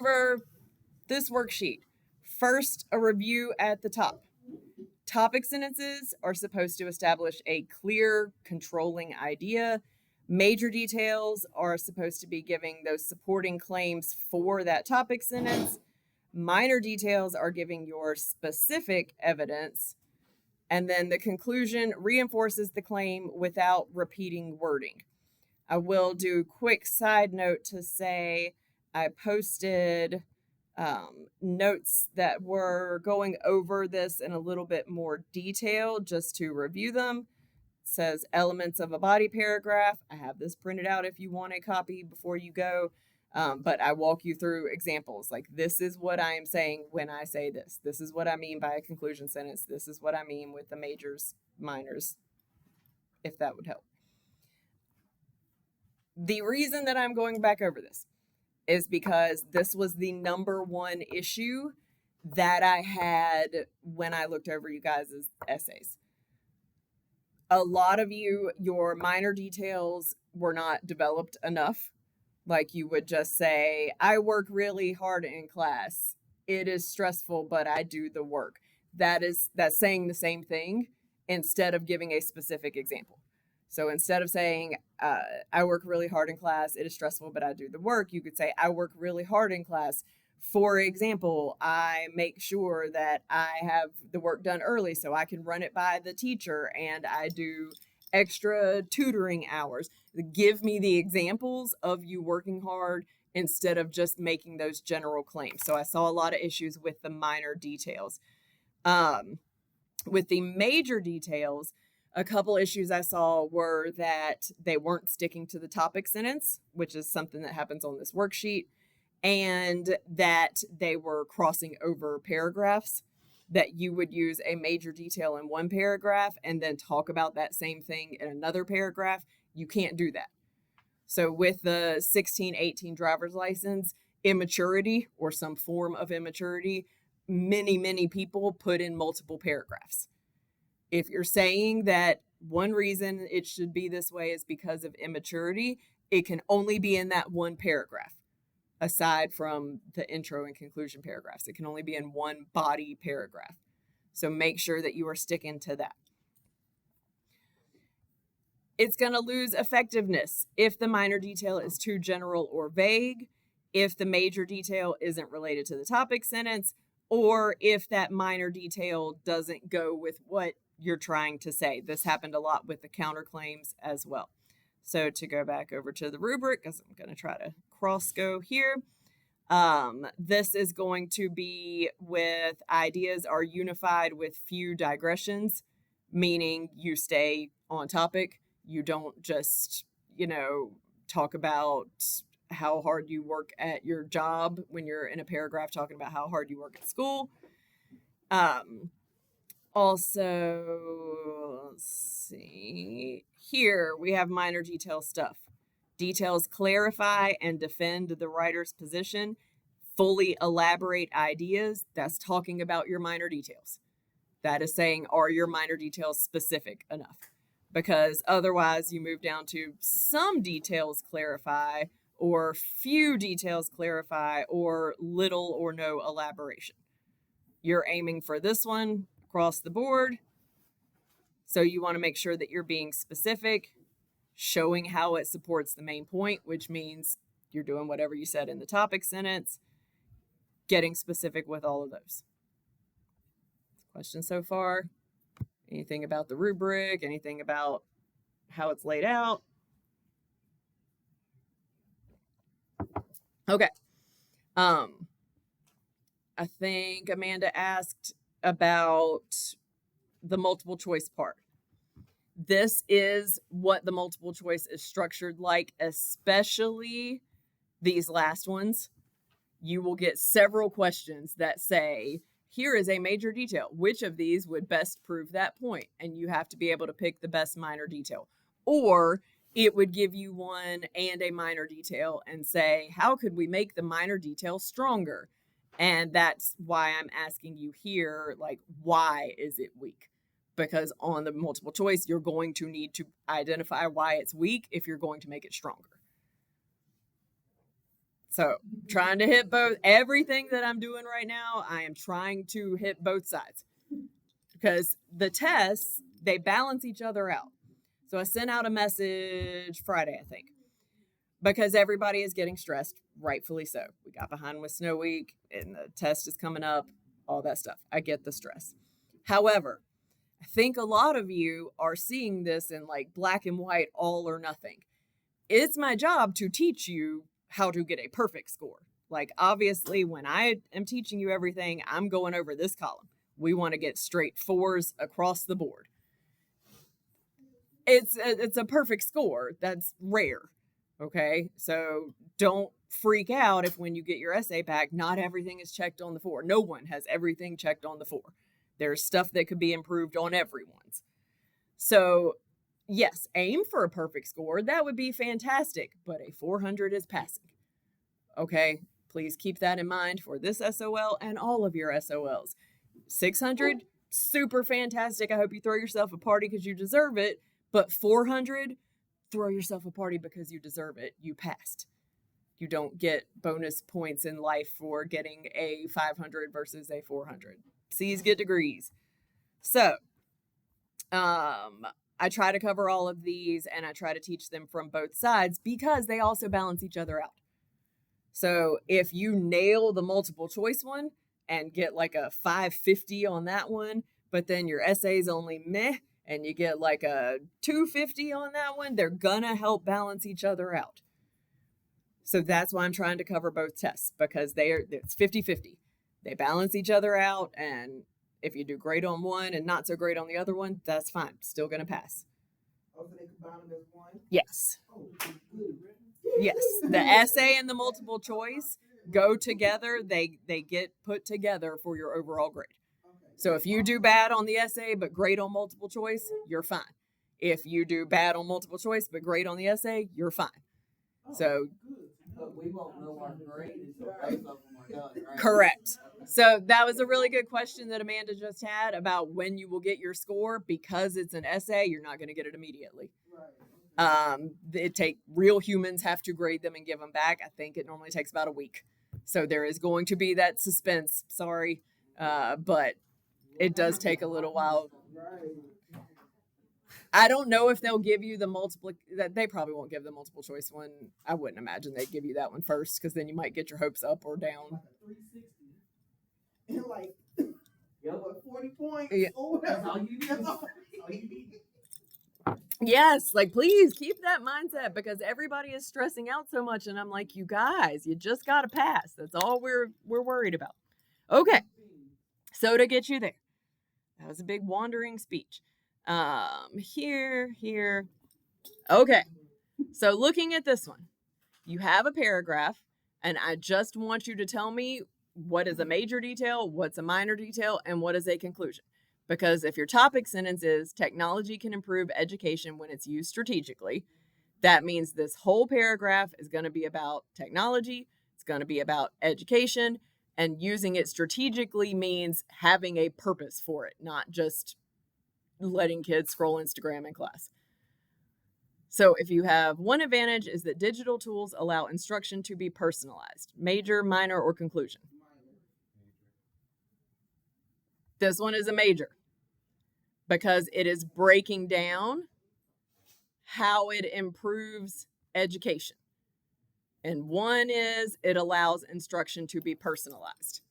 over this worksheet. First, a review at the top. Topic sentences are supposed to establish a clear, controlling idea. Major details are supposed to be giving those supporting claims for that topic sentence. Minor details are giving your specific evidence. And then the conclusion reinforces the claim without repeating wording. I will do a quick side note to say I posted notes that were going over this in a little bit more detail just to review them. It says elements of a body paragraph. I have this printed out if you want a copy before you go. But I walk you through examples like this is what I am saying when I say this. This is what I mean by a conclusion sentence. This is what I mean with the majors, minors, if that would help. The reason that I'm going back over this is because this was the number one issue that I had when I looked over you guys' essays. A lot of you, your minor details were not developed enough. Like you would just say, I work really hard in class. It is stressful, but I do the work. That's saying the same thing instead of giving a specific example. So instead of saying, I work really hard in class, it is stressful, but I do the work, you could say, I work really hard in class. For example, I make sure that I have the work done early so I can run it by the teacher, and I do extra tutoring hours. Give me the examples of you working hard instead of just making those general claims. So I saw a lot of issues with the minor details. With the major details, a couple issues I saw were that they weren't sticking to the topic sentence, which is something that happens on this worksheet, and that they were crossing over paragraphs, that you would use a major detail in one paragraph and then talk about that same thing in another paragraph. You can't do that. So with the 16-18 driver's license, immaturity or some form of immaturity, many people put in multiple paragraphs. If you're saying that one reason it should be this way is because of immaturity, it can only be in that one paragraph. Aside from the intro and conclusion paragraphs, it can only be in one body paragraph. So make sure that you are sticking to that. It's going to lose effectiveness if the minor detail is too general or vague, if the major detail isn't related to the topic sentence, or if that minor detail doesn't go with what you're trying to say. This happened a lot with the counterclaims as well. So to go back over to the rubric, because I'm going to try to cross go here. This is going to be with ideas are unified with few digressions, meaning you stay on topic. You don't just, talk about how hard you work at your job when you're in a paragraph talking about how hard you work at school. Also, let's see, here we have minor detail stuff. Details clarify and defend the writer's position. Fully elaborate ideas. That's talking about your minor details. That is saying, are your minor details specific enough? Because otherwise you move down to some details clarify, or few details clarify, or little or no elaboration. You're aiming for this one across the board. So you want to make sure that you're being specific, showing how it supports the main point, which means you're doing whatever you said in the topic sentence, getting specific with all of those. Questions so far? Anything about the rubric? Anything about how it's laid out? Okay. I think Amanda asked about the multiple choice part. This is what the multiple choice is structured like, especially these last ones. You will get several questions that say, here is a major detail. Which of these would best prove that point? And you have to be able to pick the best minor detail. Or it would give you one and a minor detail and say, how could we make the minor detail stronger? And that's why I'm asking you here, like, why is it weak? Because on the multiple choice, you're going to need to identify why it's weak if you're going to make it stronger. So trying to hit both. Everything that I'm doing right now, I am trying to hit both sides because the tests, they balance each other out. So I sent out a message Friday, I think, because everybody is getting stressed, rightfully so. We got behind with Snow Week and the test is coming up, all that stuff. I get the stress. However, I think a lot of you are seeing this in like black and white, all or nothing. It's my job to teach you how to get a perfect score. Like, obviously, when I am teaching you everything, I'm going over this column. We want to get straight 4s across the board. It's a perfect score. That's rare. Okay, so don't freak out if when you get your essay back, not everything is checked on the 4. No one has everything checked on the 4. There's stuff that could be improved on everyone's. So, yes, aim for a perfect score. That would be fantastic, but a 400 is passing. Okay, please keep that in mind for this SOL and all of your SOLs. 600, super fantastic. I hope you throw yourself a party because you deserve it. But 400, throw yourself a party because you deserve it. You passed. You don't get bonus points in life for getting a 500 versus a 400. C's get degrees. So, I try to cover all of these and I try to teach them from both sides because they also balance each other out. So if you nail the multiple choice one and get like a 550 on that one, but then your essay's only meh and you get like a 250 on that one, they're gonna help balance each other out. So that's why I'm trying to cover both tests because it's 50-50. They balance each other out, and if you do great on one and not so great on the other one, that's fine. Still gonna pass. Oh, so they combine them as one? Yes. Oh, good. Yes. The essay and the multiple choice go together. They get put together for your overall grade. So if you do bad on the essay but great on multiple choice, you're fine. If you do bad on multiple choice but great on the essay, you're fine. So But we won't know our grade until both of them are done, right? correct. So that was a really good question that Amanda just had about when you will get your score. Because it's an essay, you're not going to get it immediately. Real humans have to grade them and give them back. I think it normally takes about a week. So there is going to be that suspense. Sorry. But it does take a little while. I don't know if they'll give you the they probably won't give the multiple choice one. I wouldn't imagine they'd give you that one first because then you might get your hopes up or down. 360. And like, what, 40 points? Yeah. Oh, that's all you need. Yes, like please keep that mindset because everybody is stressing out so much, and I'm like, you guys, you just gotta pass. That's all we're worried about. Okay, so to get you there, that was a big wandering speech. Here. Okay, so looking at this one, you have a paragraph, and I just want you to tell me what is a major detail, what's a minor detail, and what is a conclusion. Because if your topic sentence is technology can improve education when it's used strategically, that means this whole paragraph is going to be about technology. It's going to be about education, and using it strategically means having a purpose for it, not just letting kids scroll Instagram in class. So if you have one advantage is that digital tools allow instruction to be personalized. Major, minor, or conclusion? This one is a major because it is breaking down how it improves education. And one is it allows instruction to be personalized.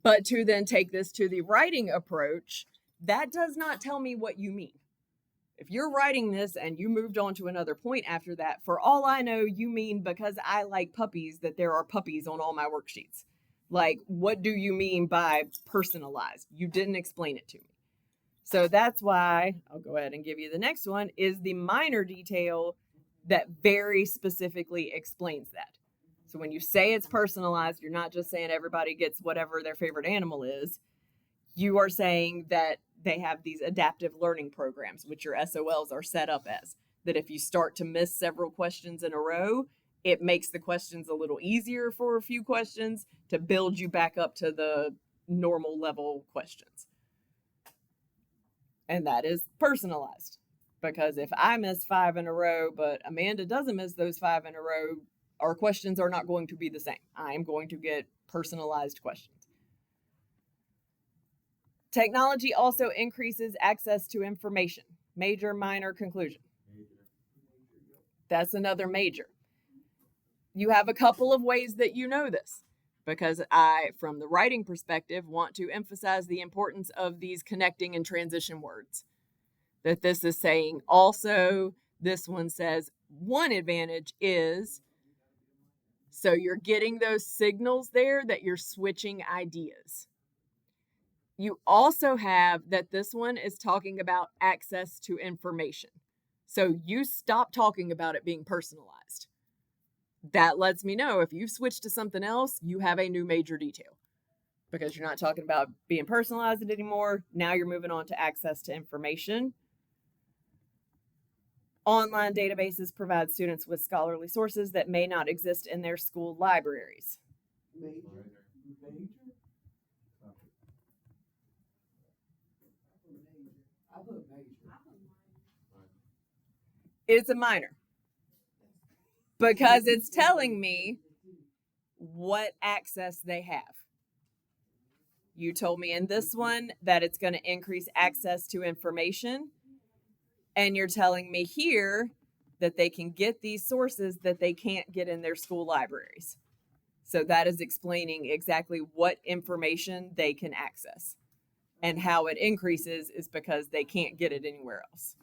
But to then take this to the writing approach, that does not tell me what you mean. If you're writing this and you moved on to another point after that, for all I know, you mean because I like puppies that there are puppies on all my worksheets. Like, what do you mean by personalized? You didn't explain it to me. So that's why I'll go ahead and give you the next one is the minor detail that very specifically explains that. So when you say it's personalized, you're not just saying everybody gets whatever their favorite animal is. You are saying that they have these adaptive learning programs, which your SOLs are set up as. That if you start to miss several questions in a row, it makes the questions a little easier for a few questions to build you back up to the normal level questions. And that is personalized. Because if I miss 5 in a row, but Amanda doesn't miss those 5 in a row, Our questions are not going to be the same. I am going to get personalized questions. Technology also increases access to information. Major, minor, conclusion. That's another major. You have a couple of ways that you know this, because I, from the writing perspective, want to emphasize the importance of these connecting and transition words. That this is saying also, this one says one advantage is, so you're getting those signals there that you're switching ideas. You also have that this one is talking about access to information. So you stop talking about it being personalized. That lets me know if you've switched to something else, you have a new major detail, because you're not talking about being personalized anymore. Now you're moving on to access to information. Online databases provide students with scholarly sources that may not exist in their school libraries. It's a minor, because it's telling me what access they have. You told me in this one that it's going to increase access to information. And you're telling me here that they can get these sources that they can't get in their school libraries. So that is explaining exactly what information they can access. And how it increases is because they can't get it anywhere else.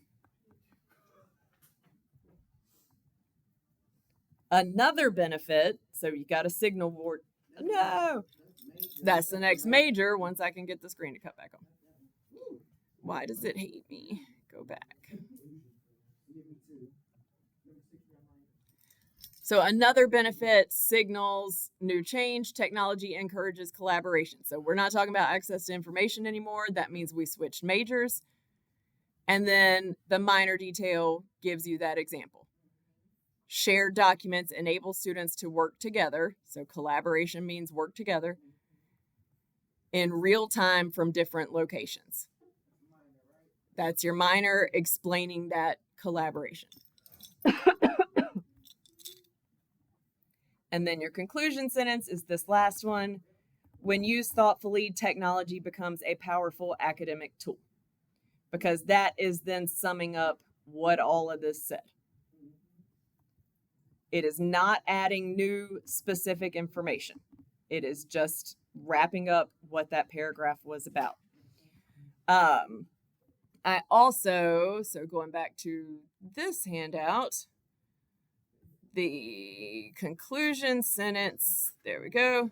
Another benefit, so you got a signal board. No, that's the next major once I can get the screen to cut back on. Why does it hate me? Go back. So another benefit, signals new change. Technology encourages collaboration. So we're not talking about access to information anymore. That means we switched majors. And then the minor detail gives you that example. Shared documents enable students to work together. So collaboration means work together in real time from different locations. That's your minor explaining that collaboration. And then your conclusion sentence is this last one. When used thoughtfully, technology becomes a powerful academic tool, because that is then summing up what all of this said. It is not adding new specific information. It is just wrapping up what that paragraph was about. I also, so going back to this handout, the conclusion sentence, there we go.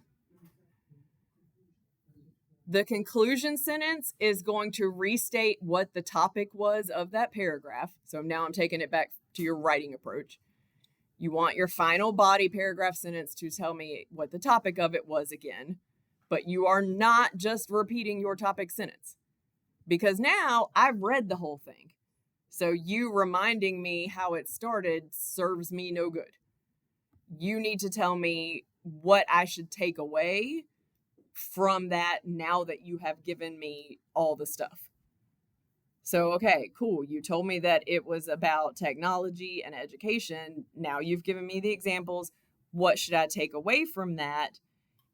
The conclusion sentence is going to restate what the topic was of that paragraph. So now I'm taking it back to your writing approach. You want your final body paragraph sentence to tell me what the topic of it was again, but you are not just repeating your topic sentence, because now I've read the whole thing. So you reminding me how it started serves me no good. You need to tell me what I should take away from that now that you have given me all the stuff. So, okay, cool. You told me that it was about technology and education. Now you've given me the examples. What should I take away from that?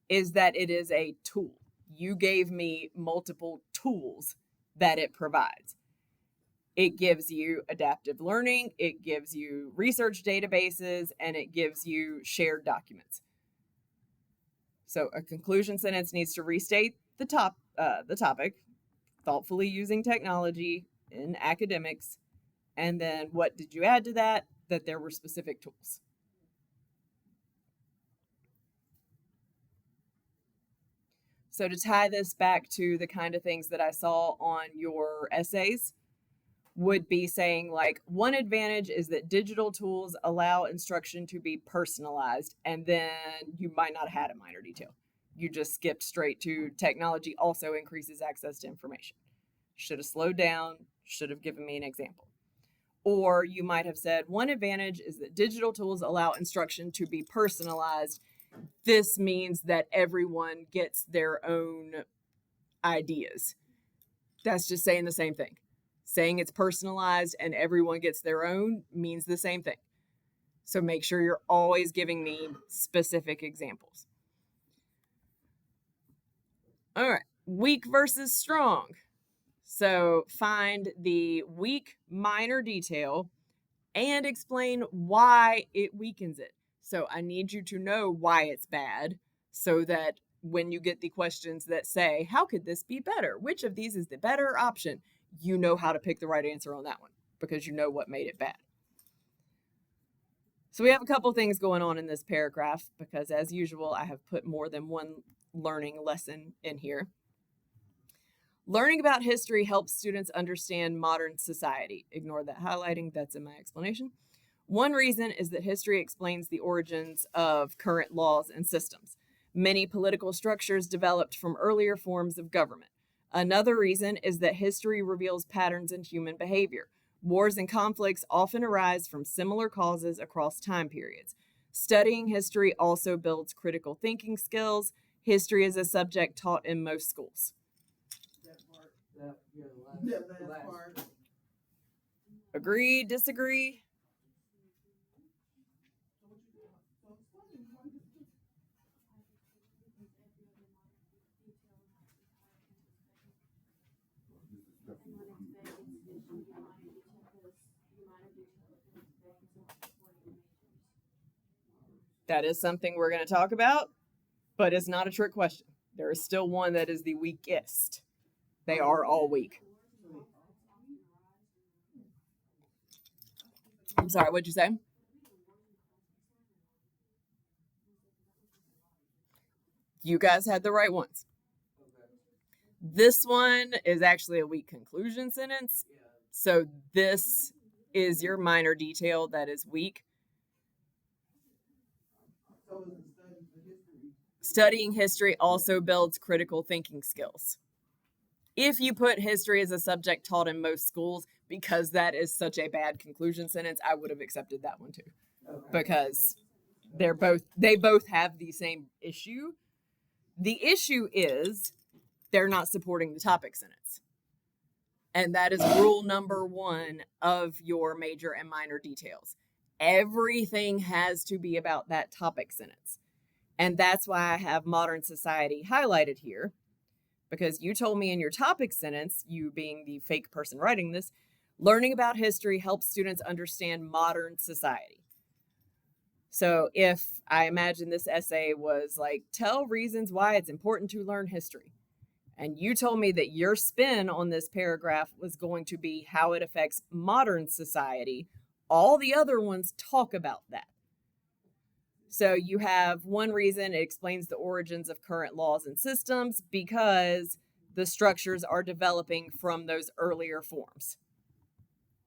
Is that it is a tool. You gave me multiple tools that it provides. It gives you adaptive learning, it gives you research databases, and it gives you shared documents. So a conclusion sentence needs to restate the topic, thoughtfully using technology in academics, and then what did you add to that? That there were specific tools. So to tie this back to the kind of things that I saw on your essays, would be saying like, one advantage is that digital tools allow instruction to be personalized, and then you might not have had a minor detail. You just skipped straight to technology also increases access to information. Should have slowed down, should have given me an example. Or you might have said, one advantage is that digital tools allow instruction to be personalized. This means that everyone gets their own ideas. That's just saying the same thing. Saying it's personalized and everyone gets their own means the same thing. So make sure you're always giving me specific examples. All right, weak versus strong. So find the weak minor detail and explain why it weakens it. So I need you to know why it's bad so that when you get the questions that say, how could this be better? Which of these is the better option? You know how to pick the right answer on that one because you know what made it bad. So we have a couple things going on in this paragraph because, as usual, I have put more than one learning lesson in here. Learning about history helps students understand modern society. Ignore that highlighting, that's in my explanation. One reason is that history explains the origins of current laws and systems. Many political structures developed from earlier forms of government. Another reason is that history reveals patterns in human behavior. Wars and conflicts often arise from similar causes across time periods. Studying history also builds critical thinking skills. History is a subject taught in most schools. That last part. Agree, disagree? That is something we're going to talk about, but it's not a trick question. There is still one that is the weakest. They are all weak. I'm sorry, what'd you say? You guys had the right ones. This one is actually a weak conclusion sentence. So this is your minor detail that is weak. Studying history also builds critical thinking skills. If you put history as a subject taught in most schools, because that is such a bad conclusion sentence, I would have accepted that one too. Because they both have the same issue. The issue is they're not supporting the topic sentence. And that is rule number 1 of your major and minor details. Everything has to be about that topic sentence. And that's why I have modern society highlighted here, because you told me in your topic sentence, you being the fake person writing this, learning about history helps students understand modern society. So if I imagine this essay was like, tell reasons why it's important to learn history, and you told me that your spin on this paragraph was going to be how it affects modern society, all the other ones talk about that. So you have one reason, it explains the origins of current laws and systems because the structures are developing from those earlier forms.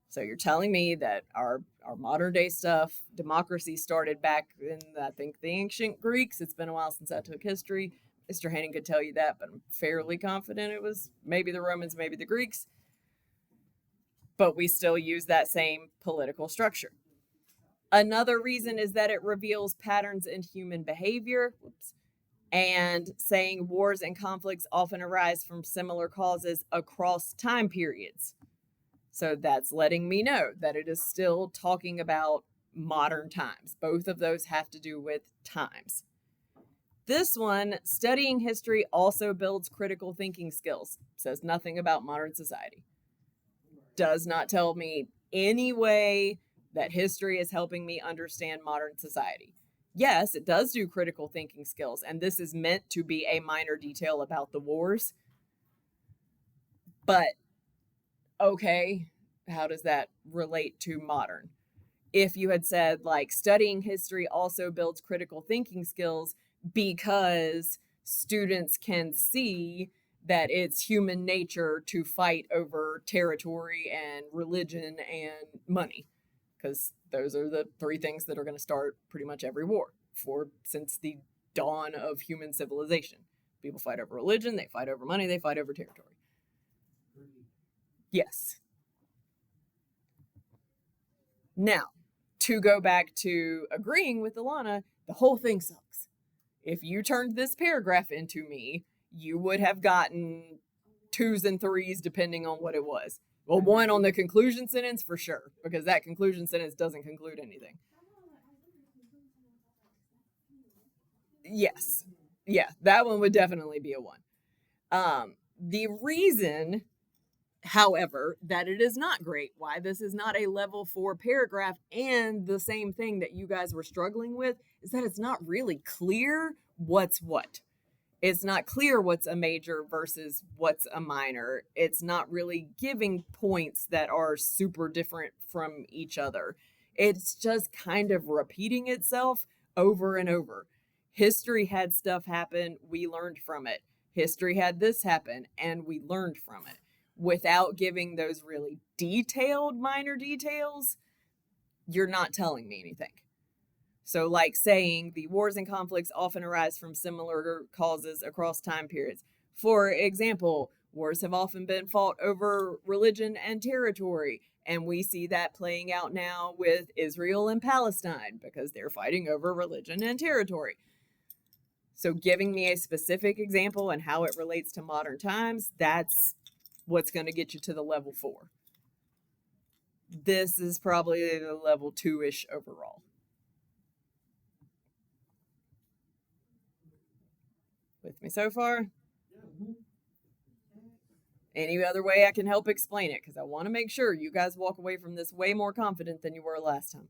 So you're telling me that our modern day stuff, democracy started back in, I think, the ancient Greeks. It's been a while since I took history. Mr. Hanning could tell you that, but I'm fairly confident it was maybe the Romans, maybe the Greeks. But we still use that same political structure. Another reason is that it reveals patterns in human behavior. And saying wars and conflicts often arise from similar causes across time periods. So that's letting me know that it is still talking about modern times. Both of those have to do with times. This one, studying history also builds critical thinking skills. Says nothing about modern society. Does not tell me any way that history is helping me understand modern society. Yes, it does do critical thinking skills, and this is meant to be a minor detail about the wars. But, okay, how does that relate to modern? If you had said, like, studying history also builds critical thinking skills because students can see that it's human nature to fight over territory and religion and money, because those are the 3 things that are going to start pretty much every war since the dawn of human civilization. People fight over religion, they fight over money, they fight over territory. Yes. Now, to go back to agreeing with Alana, the whole thing sucks. If you turned this paragraph into me, you would have gotten 2s and 3s depending on what it was. Well, 1 on the conclusion sentence for sure, because that conclusion sentence doesn't conclude anything. Yes. Yeah, that one would definitely be a 1. The reason, however, that it is not great, why this is not a level 4 paragraph and the same thing that you guys were struggling with, is that it's not really clear what's what. It's not clear what's a major versus what's a minor. It's not really giving points that are super different from each other. It's just kind of repeating itself over and over. History had stuff happen, we learned from it. History had this happen, and we learned from it. Without giving those really detailed minor details, you're not telling me anything. So, like saying the wars and conflicts often arise from similar causes across time periods. For example, wars have often been fought over religion and territory, and we see that playing out now with Israel and Palestine because they're fighting over religion and territory. So, giving me a specific example and how it relates to modern times, that's what's going to get you to the level 4. This is probably the level 2-ish overall. With me so far? Any other way I can help explain it? Because I want to make sure you guys walk away from this way more confident than you were last time.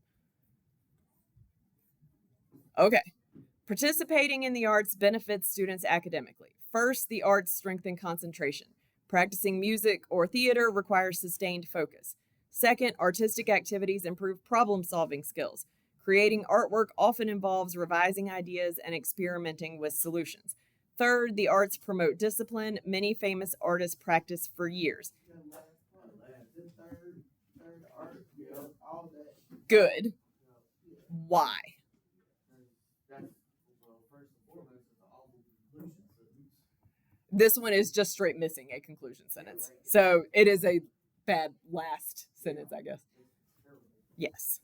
Okay. Participating in the arts benefits students academically. First, the arts strengthen concentration. Practicing music or theater requires sustained focus. Second, artistic activities improve problem-solving skills. Creating artwork often involves revising ideas and experimenting with solutions. Third, the arts promote discipline. Many famous artists practice for years. Good. Why? This one is just straight missing a conclusion sentence. So it is a bad last sentence, I guess. Yes.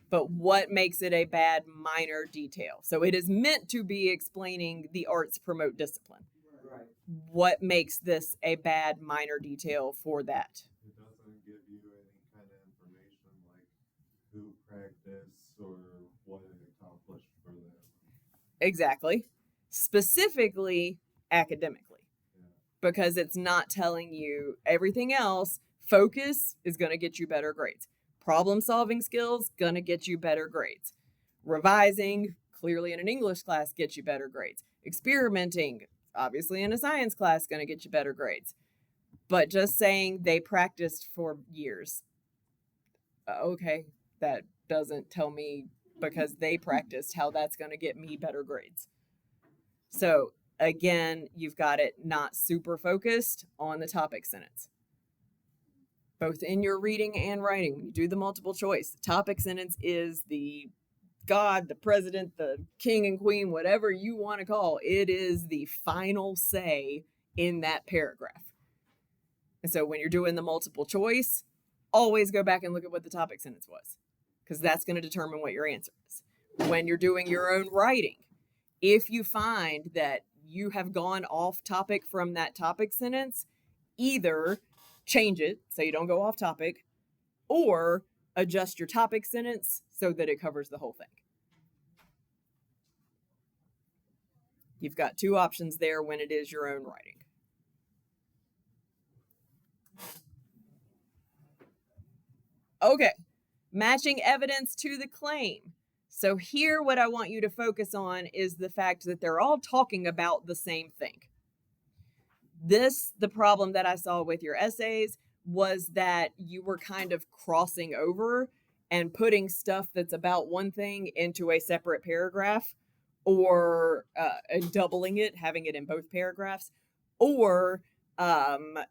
But what makes it a bad minor detail? So it is meant to be explaining the arts promote discipline. Right. What makes this a bad minor detail for that? It doesn't give you any kind of information like who practiced or what it accomplished for them. Exactly. Specifically academically. Yeah. Because it's not telling you everything else. Focus is going to get you better grades. Problem solving skills, going to get you better grades. Revising, clearly in an English class, gets you better grades. Experimenting, obviously in a science class, going to get you better grades. But just saying they practiced for years. Okay, that doesn't tell me because they practiced how that's going to get me better grades. So again, you've got it not super focused on the topic sentence. Both in your reading and writing, when you do the multiple choice, the topic sentence is the God, the president, the king and queen, whatever you want to call it, is the final say in that paragraph. And so when you're doing the multiple choice, always go back and look at what the topic sentence was, because that's going to determine what your answer is. When you're doing your own writing, if you find that you have gone off topic from that topic sentence, either change it so you don't go off topic, or adjust your topic sentence so that it covers the whole thing. You've got 2 options there when it is your own writing. Okay, matching evidence to the claim. So here what I want you to focus on is the fact that they're all talking about the same thing. The problem that I saw with your essays was that you were kind of crossing over and putting stuff that's about one thing into a separate paragraph, or doubling it, having it in both paragraphs, or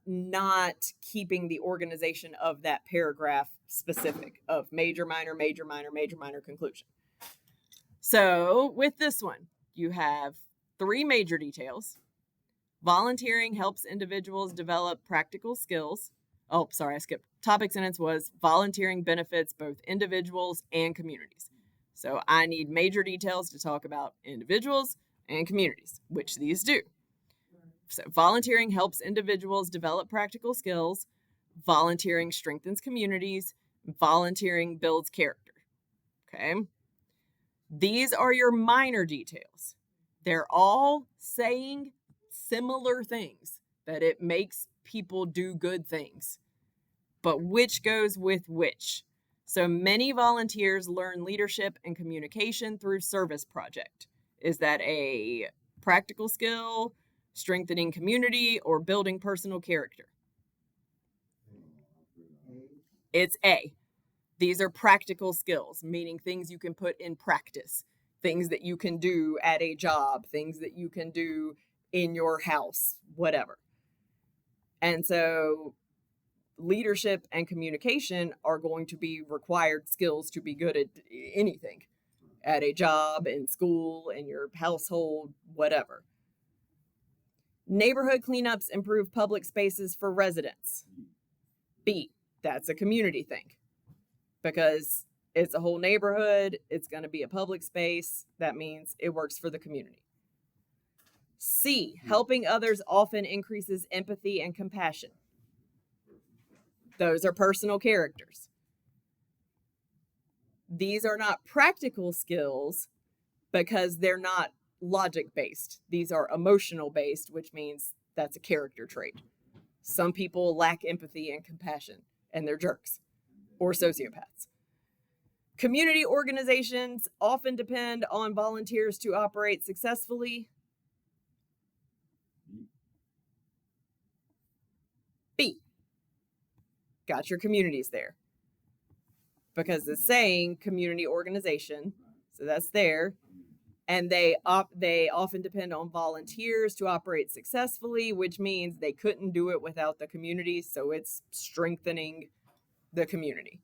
not keeping the organization of that paragraph specific of major, minor, major, minor, major, minor, conclusion. So with this one, you have 3 major details. Volunteering helps individuals develop practical skills. Oh, sorry, I skipped. Topic sentence was volunteering benefits both individuals and communities. So I need major details to talk about individuals and communities, which these do. So volunteering helps individuals develop practical skills. Volunteering strengthens communities. Volunteering builds character. Okay. These are your minor details. They're all saying similar things, that it makes people do good things. But which goes with which? So many volunteers learn leadership and communication through service project. Is that a practical skill, strengthening community, or building personal character? It's A. These are practical skills, meaning things you can put in practice, things that you can do at a job, things that you can do in your house, whatever. And so leadership and communication are going to be required skills to be good at anything, at a job, in school, in your household, whatever. Neighborhood cleanups improve public spaces for residents. B, that's a community thing because it's a whole neighborhood, it's going to be a public space. That means it works for the community. C, helping others often increases empathy and compassion. Those are personal characters. These are not practical skills because they're not logic based. These are emotional based, which means that's a character trait. Some people lack empathy and compassion, and they're jerks or sociopaths. Community organizations often depend on volunteers to operate successfully. B, got your communities there. Because it's saying community organization, so that's there. And they often depend on volunteers to operate successfully, which means they couldn't do it without the community, so it's strengthening the community.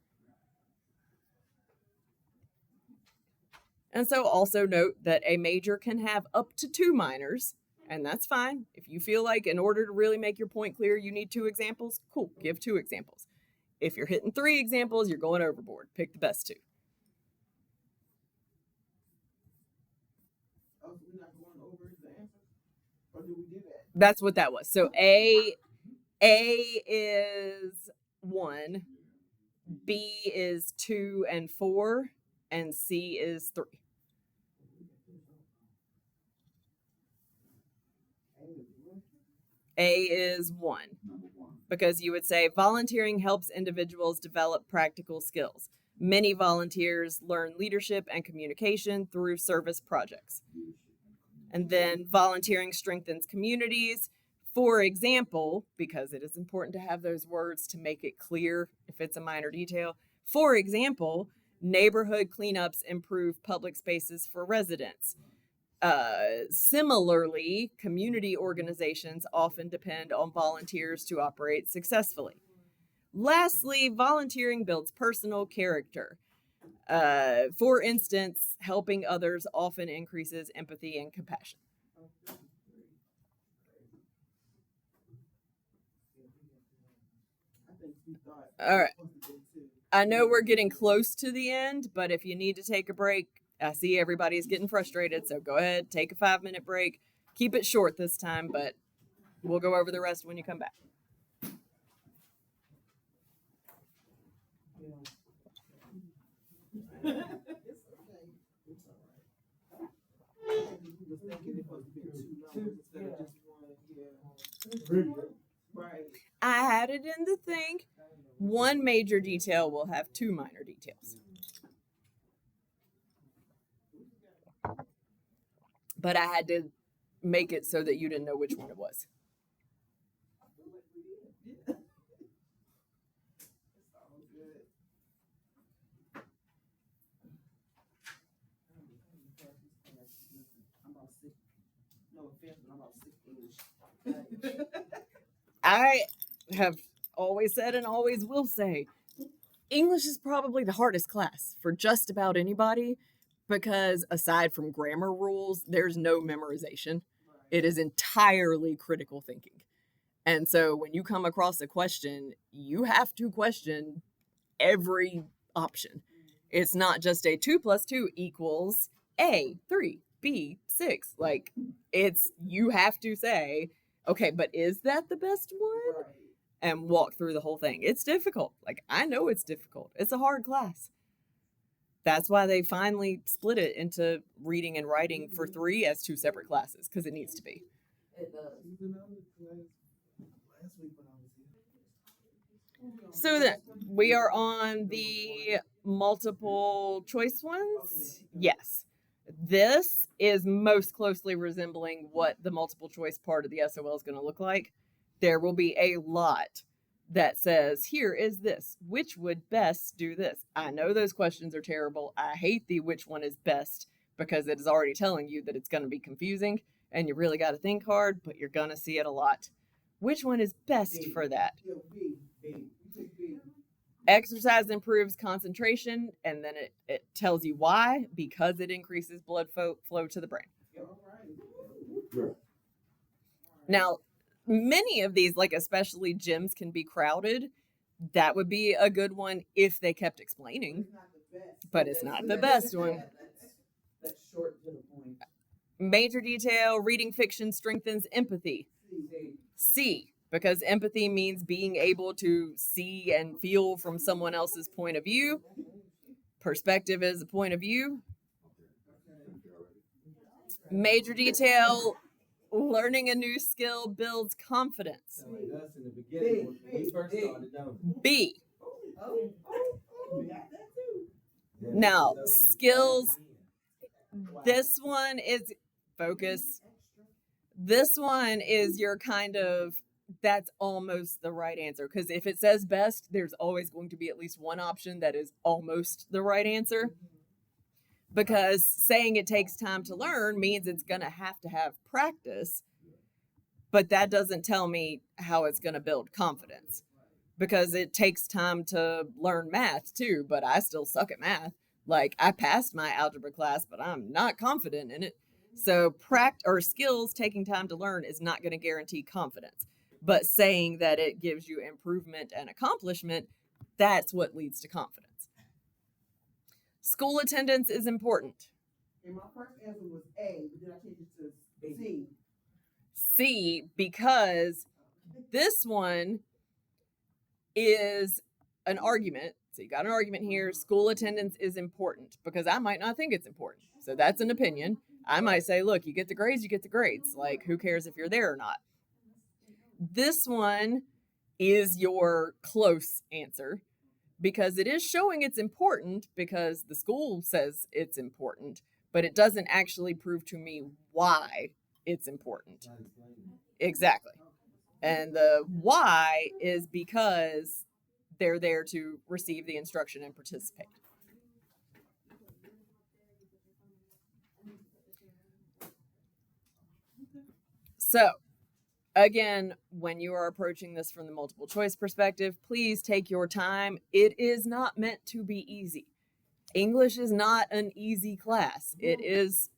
And so also note that a major can have up to 2 minors, and that's fine. If you feel like in order to really make your point clear, you need 2 examples, cool, give 2 examples. If you're hitting 3 examples, you're going overboard. Pick the best 2. Oh, so we're not going over the answers? Or did we do that? That's what that was. So A is 1, B is 2 and 4, and C is 3. A is 1 because you would say volunteering helps individuals develop practical skills. Many volunteers learn leadership and communication through service projects. And then volunteering strengthens communities. For example, because it is important to have those words to make it clear if it's a minor detail. For example, neighborhood cleanups improve public spaces for residents. Similarly, community organizations often depend on volunteers to operate successfully. Lastly, volunteering builds personal character. For instance, helping others often increases empathy and compassion. All right. I know we're getting close to the end, but if you need to take a break, I see everybody's getting frustrated, so go ahead, take a 5-minute break. Keep it short this time, but we'll go over the rest when you come back. It's okay. It's all right. We was thinking it was supposed to be 2 numbers instead of just 1. Yeah. Right. I had it in the thing. 1 major detail will have 2 minor details. But I had to make it so that you didn't know which one it was. Yeah. It's all good. I'm about 6. No offense, but I'm about 6 English. I have always said and always will say, English is probably the hardest class for just about anybody because aside from grammar rules, there's no memorization. It is entirely critical thinking. And so when you come across a question, you have to question every option. It's not just a 2 + 2 equals A, 3, B, 6. Like, it's, you have to say, okay, but is that the best one? Right. And walk through the whole thing. It's difficult. Like, I know it's difficult. It's a hard class. That's why they finally split it into reading and writing for 3 as 2 separate classes, because it needs to be. It does. Even though the class last week when I was here. So then we are on the multiple choice ones. Yes. This is most closely resembling what the multiple choice part of the SOL is going to look like. There will be a lot that says, here is this. Which would best do this? I know those questions are terrible. I hate the which one is best because it is already telling you that it's going to be confusing and you really got to think hard, but you're going to see it a lot. Which one is best for that? Exercise improves concentration, and then it tells you why, because it increases blood flow to the brain. Now, many of these, like especially gyms, can be crowded. That would be a good one if they kept explaining, but it's not the best one. That's short to the point. Major detail, reading fiction strengthens empathy. C, because empathy means being able to see and feel from someone else's point of view. Perspective is a point of view. Major detail, learning a new skill builds confidence. Like us in the beginning when we first started, don't we? B, We got that too. now skills, this one is focus. This one is your kind of, that's almost the right answer. Because if it says best, there's always going to be at least one option that is almost the right answer. Because saying it takes time to learn means it's going to have practice. But that doesn't tell me how it's going to build confidence. Because it takes time to learn math too, but I still suck at math. Like, I passed my algebra class, but I'm not confident in it. So skills taking time to learn is not going to guarantee confidence. But saying that it gives you improvement and accomplishment, that's what leads to confidence. School attendance is important. And my first answer was A, but then I changed it to C. C, because this one is an argument. So you got an argument here. School attendance is important, because I might not think it's important. So that's an opinion. I might say, look, you get the grades, you get the grades. Like, who cares if you're there or not? This one is your close answer, because it is showing it's important because the school says it's important, but it doesn't actually prove to me why it's important. Exactly. And the why is because they're there to receive the instruction and participate. So, again, when you are approaching this from the multiple choice perspective, please take your time. It is not meant to be easy. English is not an easy class. It is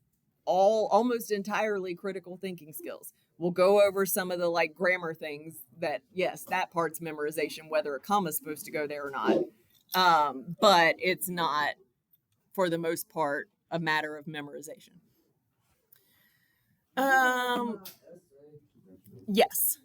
almost entirely critical thinking skills. We'll go over some of the like grammar things that, yes, that part's memorization, whether a comma is supposed to go there or not. But it's not, for the most part, a matter of memorization. Yes.